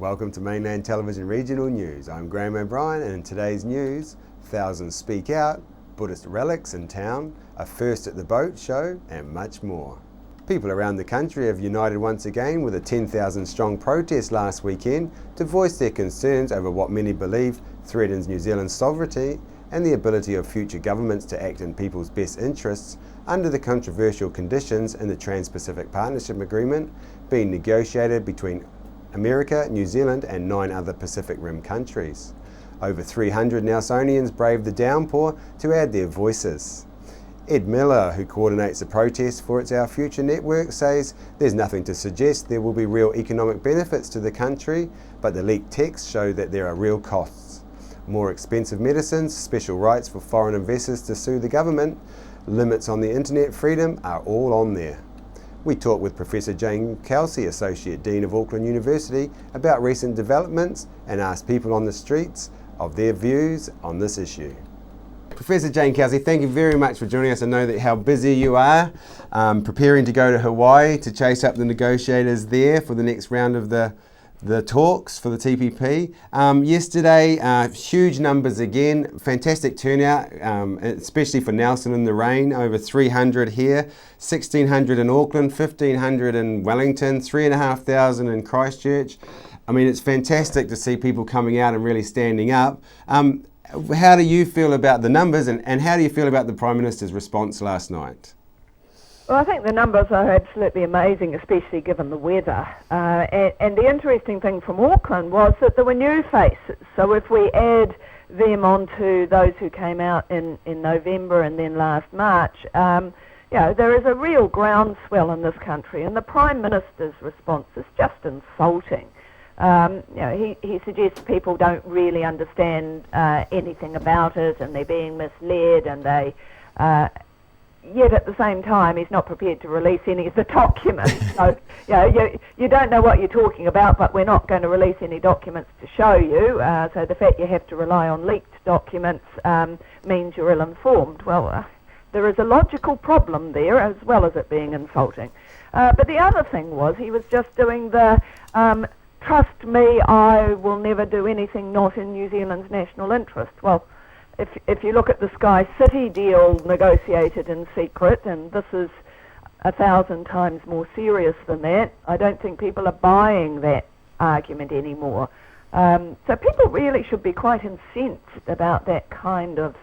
Welcome to Mainland Television Regional News. I'm Graham O'Brien, and in today's news, thousands speak out, Buddhist relics in town, a first at the boat show, and much more. People around the country have united once again with a 10,000 strong protest last weekend to voice their concerns over what many believe threatens New Zealand's sovereignty and the ability of future governments to act in people's best interests under the controversial conditions in the Trans-Pacific Partnership Agreement being negotiated between America, New Zealand and 9 other Pacific Rim countries. Over 300 Nelsonians braved the downpour to add their voices. Ed Miller, who coordinates the protest for It's Our Future network, says there's nothing to suggest there will be real economic benefits to the country, but the leaked texts show that there are real costs. More expensive medicines, special rights for foreign investors to sue the government, limits on the internet freedom are all on there. We talked with Professor Jane Kelsey, Associate Dean of Auckland University, about recent developments and asked people on the streets of their views on this issue. Professor Jane Kelsey, thank you very much for joining us. I know that how busy you are, preparing to go to Hawaii to chase up the negotiators there for the next round of the talks for the TPP. Yesterday, huge numbers again, fantastic turnout, especially for Nelson in the rain, over 300 here, 1,600 in Auckland, 1,500 in Wellington, 3,500 in Christchurch. I mean, it's fantastic to see people coming out and really standing up. How do you feel about the numbers and how do you feel about the Prime Minister's response last night? Well, I think the numbers are absolutely amazing, especially given the weather. And the interesting thing from Auckland was that there were new faces. So if we add them onto those who came out in November and then last March, there is a real groundswell in this country. And the Prime Minister's response is just insulting. He suggests people don't really understand anything about it and they're being misled and they... Yet at the same time, he's not prepared to release any of the documents. So, you don't know what you're talking about, but we're not going to release any documents to show you. So the fact you have to rely on leaked documents means you're ill-informed. Well, there is a logical problem there, as well as it being insulting. But the other thing was he was just doing the trust me, I will never do anything not in New Zealand's national interest. Well, if you look at the Sky City deal negotiated in secret, and this is 1,000 times more serious than that, I don't think people are buying that argument anymore. So people really should be quite incensed about that kind of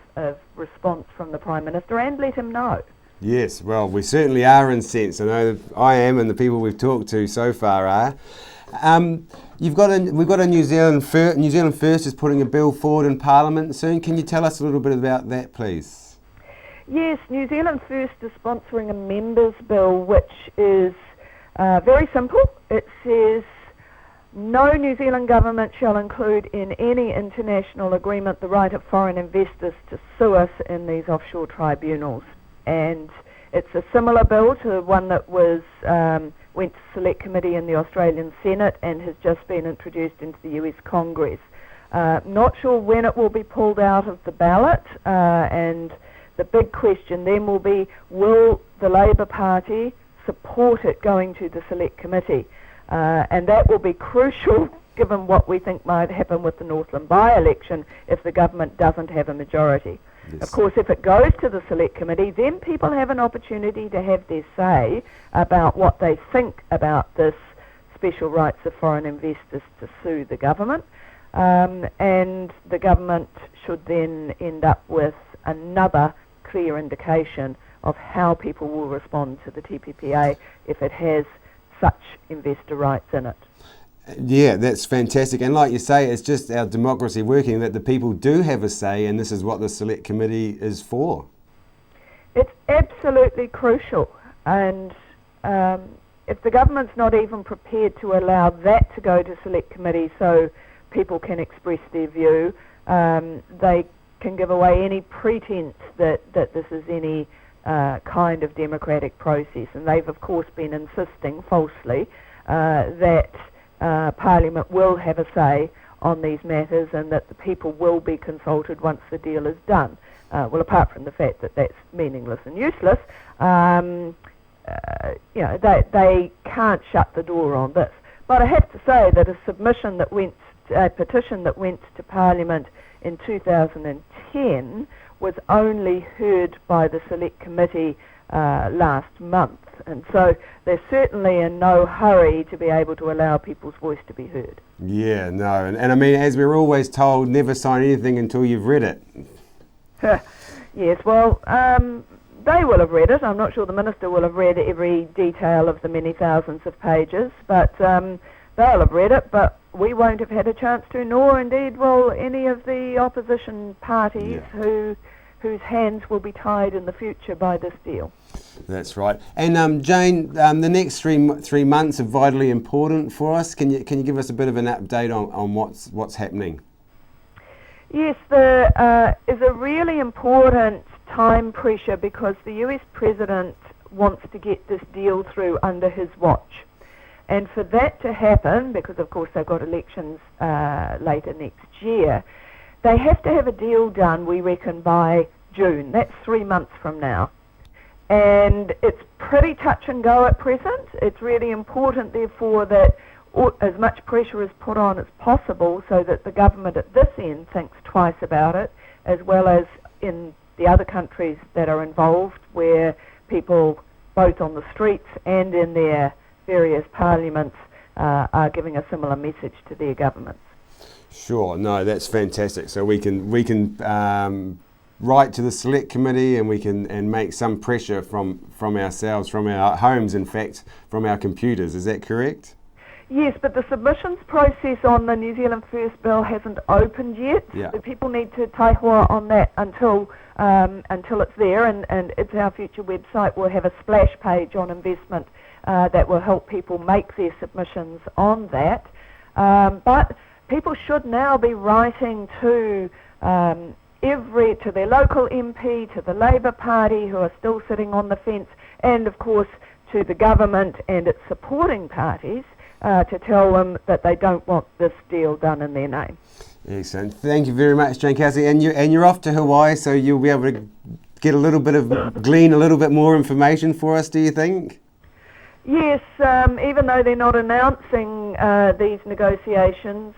response from the Prime Minister and let him know. Yes, well, we certainly are incensed. I know that I am and the people we've talked to so far are. We've got a New Zealand First is putting a bill forward in Parliament soon. Can you tell us a little bit about that, please? Yes, New Zealand First is sponsoring a members' bill which is very simple. It says no New Zealand government shall include in any international agreement the right of foreign investors to sue us in these offshore tribunals. And it's a similar bill to one that was went to Select Committee in the Australian Senate and has just been introduced into the US Congress. Not sure when it will be pulled out of the ballot, and the big question then will be, will the Labour Party support it going to the Select Committee? And that will be crucial given what we think might happen with the Northland by-election if the government doesn't have a majority. Yes. Of course, if it goes to the Select Committee, then people have an opportunity to have their say about what they think about this special rights of foreign investors to sue the government. And the government should then end up with another clear indication of how people will respond to the TPPA if it has such investor rights in it. Yeah, that's fantastic. And like you say, it's just our democracy working that the people do have a say, and this is what the Select Committee is for. It's absolutely crucial. And if the government's not even prepared to allow that to go to Select Committee so people can express their view, they can give away any pretense that this is any kind of democratic process. And they've, of course, been insisting falsely that Parliament will have a say on these matters and that the people will be consulted once the deal is done. Well, apart from the fact that that's meaningless and useless, they can't shut the door on this. But I have to say that a petition that went to Parliament in 2010 was only heard by the Select Committee last month, and so they're certainly in no hurry to be able to allow people's voice to be heard. Yeah, no, and I mean, as we're always told, never sign anything until you've read it. Yes, well, they will have read it. I'm not sure the Minister will have read every detail of the many thousands of pages, but they'll have read it, but we won't have had a chance to, nor indeed will any of the opposition parties whose hands will be tied in the future by this deal. That's right. And Jane, the next three months are vitally important for us. Can you give us a bit of an update on what's happening? Yes, there is a really important time pressure because the US President wants to get this deal through under his watch. And for that to happen, because of course they've got elections later next year, they have to have a deal done, we reckon, by June. That's 3 months from now. And it's pretty touch and go at present. It's really important, therefore, that as much pressure is put on as possible so that the government at this end thinks twice about it, as well as in the other countries that are involved, where people, both on the streets and in their various parliaments, are giving a similar message to their governments. Sure, no, that's fantastic. So we can write to the Select Committee, and we can make some pressure from ourselves, from our homes, in fact, from our computers. Is that correct? Yes, but the submissions process on the New Zealand First bill hasn't opened yet. Yeah. So people need to taihua on that until it's there, and It's Our Future website will have a splash page on investment that will help people make their submissions on that. But people should now be writing to their local MP, to the Labour Party, who are still sitting on the fence, and of course to the government and its supporting parties, to tell them that they don't want this deal done in their name. Excellent. Thank you very much, Jane Cassidy. And you're off to Hawaii, so you'll be able to glean a little bit more information for us, do you think? Yes, even though they're not announcing these negotiations,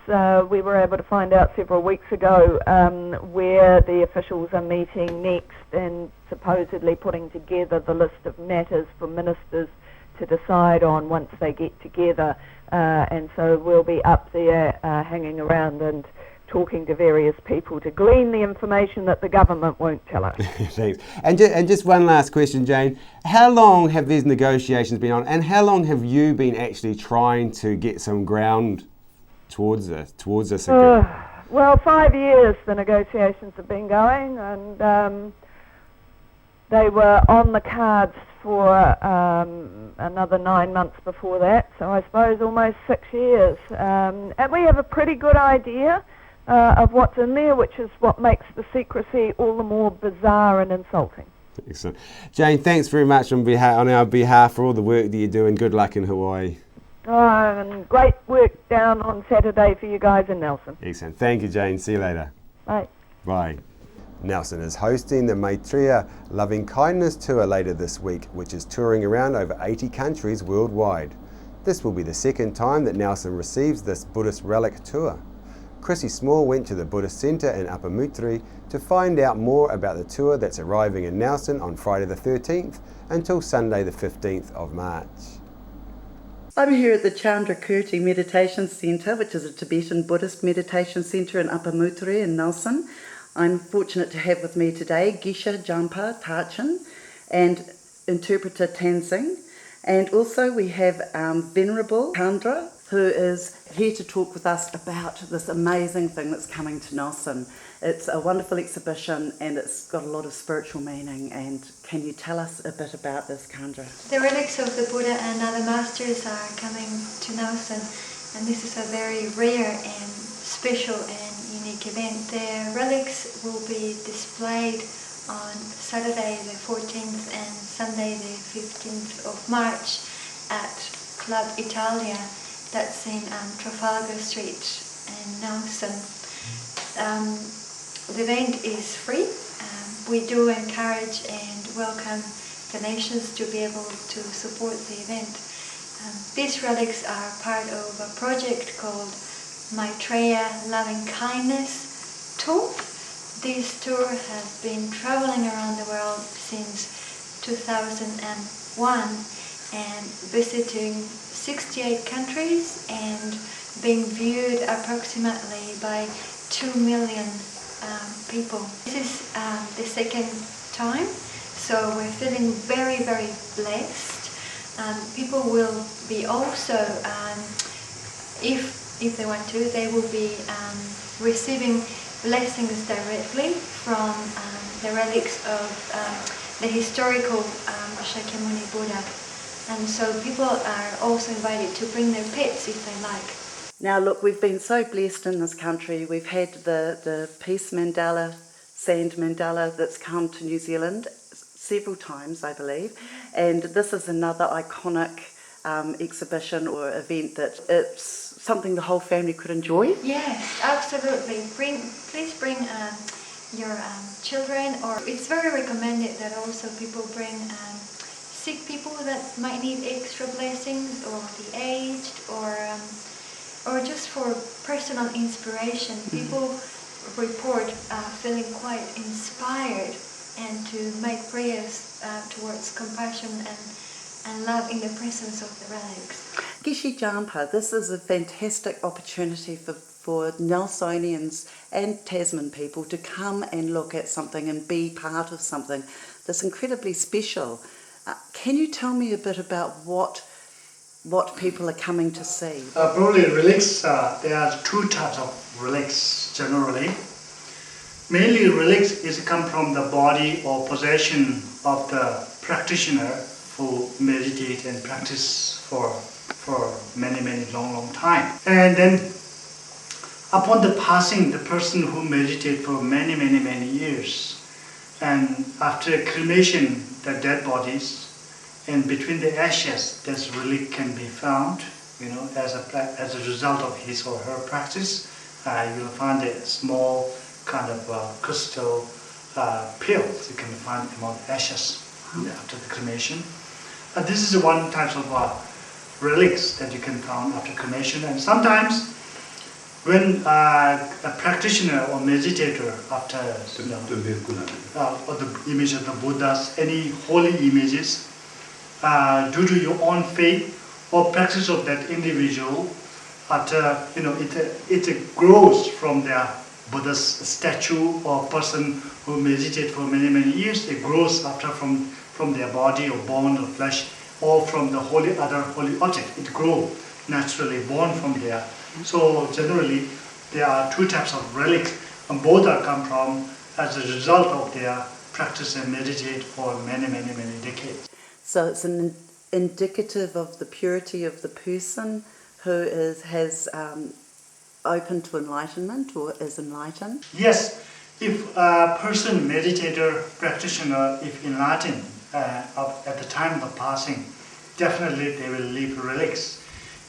we were able to find out several weeks ago where the officials are meeting next and supposedly putting together the list of matters for ministers to decide on once they get together. And so we'll be up there hanging around and talking to various people to glean the information that the government won't tell us. Thanks. And just one last question, Jane. How long have these negotiations been on, and how long have you been actually trying to get some ground towards this agreement? Well, 5 years the negotiations have been going, and they were on the cards for another 9 months before that, so I suppose almost 6 years. And we have a pretty good idea of what's in there, which is what makes the secrecy all the more bizarre and insulting. Excellent. Jane, thanks very much on our behalf for all the work that you do, and good luck in Hawaii. And great work down on Saturday for you guys in Nelson. Excellent. Thank you, Jane. See you later. Bye. Bye. Nelson is hosting the Maitreya Loving Kindness Tour later this week, which is touring around over 80 countries worldwide. This will be the second time that Nelson receives this Buddhist relic tour. Chrissy Small went to the Buddhist Centre in Upper Moutere to find out more about the tour that's arriving in Nelson on Friday the 13th until Sunday the 15th of March. I'm here at the Chandrakirti Meditation Centre, which is a Tibetan Buddhist meditation centre in Upper Moutere in Nelson. I'm fortunate to have with me today Geshe Jampa Tarchin and interpreter Tanzing. And also we have Venerable Chandra, who is here to talk with us about this amazing thing that's coming to Nelson. It's a wonderful exhibition and it's got a lot of spiritual meaning. And can you tell us a bit about this, Chandra? The relics of the Buddha and other masters are coming to Nelson, and this is a very rare and special and unique event. The relics will be displayed on Saturday the 14th and Sunday the 15th of March at Club Italia. That's in Trafalgar Street in Nelson. The event is free. We do encourage and welcome donations to be able to support the event. These relics are part of a project called Maitreya Loving Kindness Tour. This tour has been traveling around the world since 2001 and visiting 68 countries and being viewed approximately by 2 million people. This is the second time, so we're feeling very, very blessed. People will be also, if they want to, they will be receiving blessings directly from the relics of the historical Shakyamuni Buddha. And so people are also invited to bring their pets if they like. Now look, we've been so blessed in this country. We've had the Peace Mandala, Sand Mandala that's come to New Zealand several times, I believe. And this is another iconic exhibition or event that it's something the whole family could enjoy. Yes, absolutely. Please bring your children, or it's very recommended that also people bring sick people that might need extra blessings, or the aged, or just for personal inspiration. People report feeling quite inspired and to make prayers towards compassion and love in the presence of the relics. Gishi Jampa, this is a fantastic opportunity for Nelsonians and Tasman people to come and look at something and be part of something that's incredibly special. Can you tell me a bit about what people are coming to see? Probably relics, there are two types of relics generally. Mainly relics is come from the body or possession of the practitioner who meditate and practice for many long time. And then upon the passing, the person who meditate for many years, and after cremation, the dead bodies, and between the ashes, this relic can be found. As a result of his or her practice, you'll find a small kind of crystal pills you can find among ashes after the cremation. This is one type of relics that you can find after cremation. And sometimes when a practitioner or meditator after or the image of the Buddhas, any holy images, due to your own faith or practice of that individual, after it grows from their Buddha's statue or person who meditate for many years. It grows after from their body or bone or flesh, or from the other holy object. It grows naturally, born from there. So generally, there are two types of relics, and both are come from as a result of their practice and meditate for many decades. So it's an indicative of the purity of the person who has open to enlightenment or is enlightened? Yes, if a person, meditator, practitioner, if enlightened at the time of passing, definitely they will leave relics.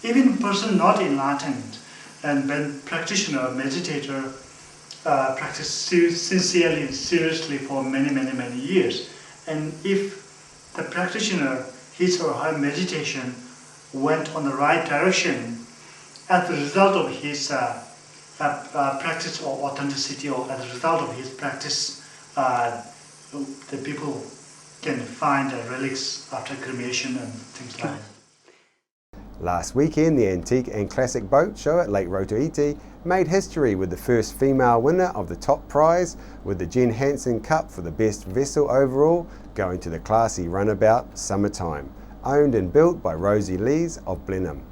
Even person not enlightened, and when practitioner, meditator, practice sincerely, seriously for many years, and if the practitioner, his or her meditation went on the right direction, as a result of his practice or authenticity, or as a result of his practice, the people can find relics after cremation and things like that. Last weekend, the Antique and Classic Boat Show at Lake Rotoiti made history with the first female winner of the top prize, with the Jen Hansen Cup for the best vessel overall going to the classy runabout Summertime, owned and built by Rosie Lees of Blenheim.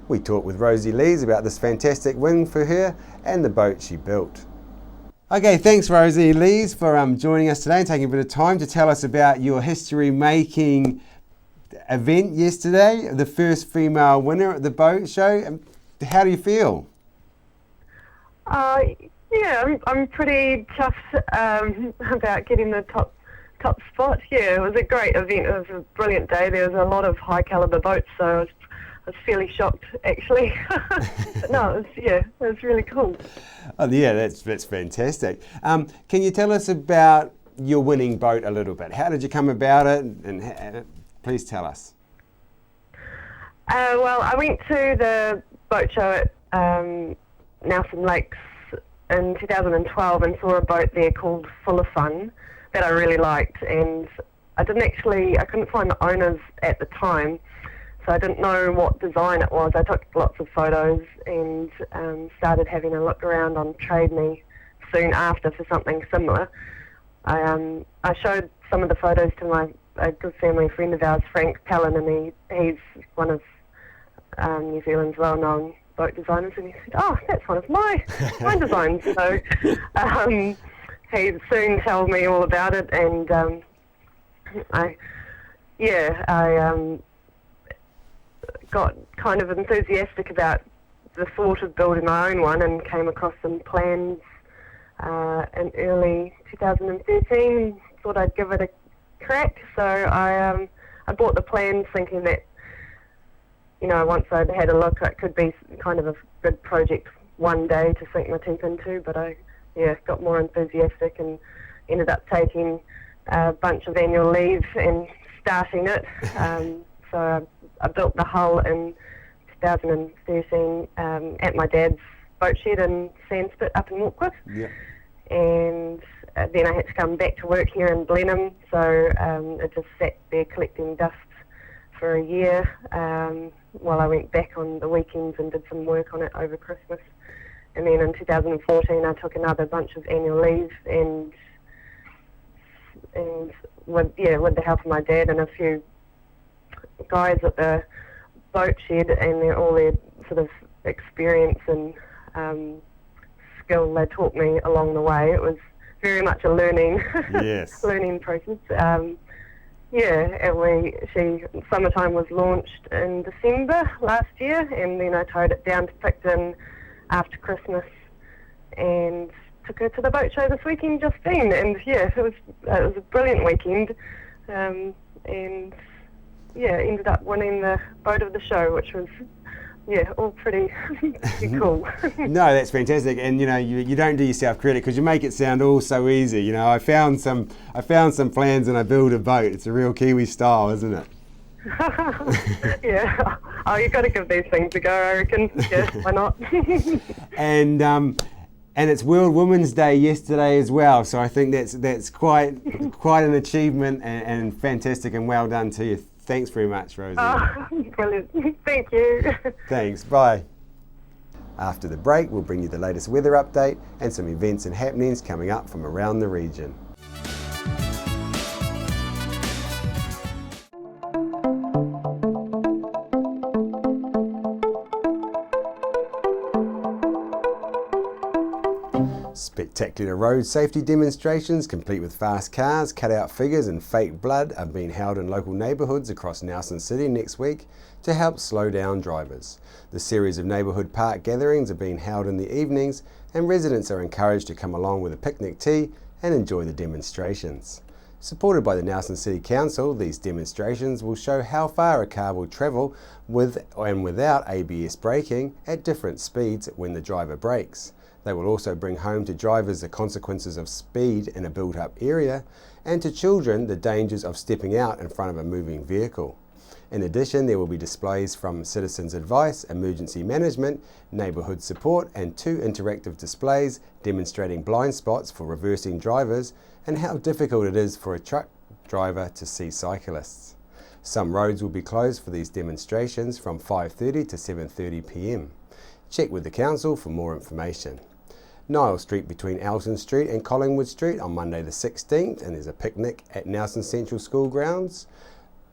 We talked with Rosie Lees about this fantastic win for her and the boat she built. Okay, thanks Rosie Lees for joining us today and taking a bit of time to tell us about your history-making event yesterday, the first female winner at the boat show. How do you feel? Yeah, I'm pretty chuffed about getting the top spot. Yeah, it was a great event. It was a brilliant day. There was a lot of high caliber boats, so I was fairly shocked actually. But no, it was really cool. Oh yeah, that's fantastic. Can you tell us about your winning boat a little bit? How did you come about it? And please tell us. Well, I went to the boat show at Nelson Lakes in 2012 and saw a boat there called Full of Fun that I really liked, and I couldn't find the owners at the time, so I didn't know what design it was. I took lots of photos and started having a look around on Trade Me soon after for something similar. I showed some of the photos to a good family friend of ours, Frank Pellin, and he's one of New Zealand's well-known boat designers, and he said, "Oh, that's one of my designs." So he soon told me all about it, and I got kind of enthusiastic about the thought of building my own one, and came across some plans in early 2013. Thought I'd give it a crack, so I bought the plans thinking that, you know, once I'd had a look, it could be kind of a good project one day to sink my teeth into, but I got more enthusiastic and ended up taking a bunch of annual leave and starting it. So I built the hull in 2013 at my dad's boat shed in Sandspit up in Warkworth. Yeah. And then I had to come back to work here in Blenheim, so it just sat there collecting dust for a year while I went back on the weekends and did some work on it over Christmas. And then in 2014 I took another bunch of annual leave, and with the help of my dad and a few guys at the boat shed and all their sort of experience and skill they taught me along the way. It was very much a learning learning process. Summertime was launched in December last year, and then I towed it down to Picton after Christmas and took her to the boat show this weekend just then. And it was a brilliant weekend, and ended up winning the boat of the show, which was all pretty cool. No, that's fantastic, and you know, you don't do yourself credit because you make it sound all so easy. You know, I found some plans and I build a boat. It's a real Kiwi style, isn't it? Yeah. Oh, you've got to give these things a go, I reckon. Yeah, why not? And it's World Women's Day yesterday as well, so I think that's quite an achievement and fantastic, and well done to you. Thanks very much, Rosie. Oh, brilliant. Thank you. Thanks. Bye. After the break, we'll bring you the latest weather update and some events and happenings coming up from around the region. Spectacular road safety demonstrations, complete with fast cars, cut-out figures and fake blood, are being held in local neighbourhoods across Nelson City next week to help slow down drivers. The series of neighbourhood park gatherings are being held in the evenings, and residents are encouraged to come along with a picnic tea and enjoy the demonstrations. Supported by the Nelson City Council, these demonstrations will show how far a car will travel with and without ABS braking at different speeds when the driver brakes. They will also bring home to drivers the consequences of speed in a built-up area, and to children the dangers of stepping out in front of a moving vehicle. In addition, there will be displays from Citizens Advice, Emergency Management, Neighbourhood Support, and 2 interactive displays demonstrating blind spots for reversing drivers and how difficult it is for a truck driver to see cyclists. Some roads will be closed for these demonstrations from 5:30 to 7:30 p.m. Check with the council for more information. Niles Street between Elton Street and Collingwood Street on Monday the 16th, and there's a picnic at Nelson Central School grounds.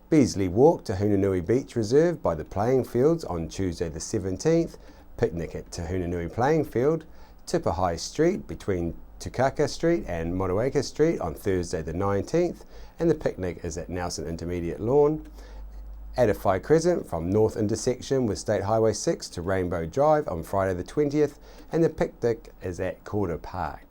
Beasley Walk to Hunanui Beach Reserve by the playing fields on Tuesday the 17th, picnic at Te Hunanui Playing Field. Tipahai Street between Tukaka Street and Motueka Street on Thursday the 19th, and the picnic is at Nelson Intermediate Lawn. Edify Crescent from North intersection with State Highway 6 to Rainbow Drive on Friday the 20th, and the picnic is at Corder Park.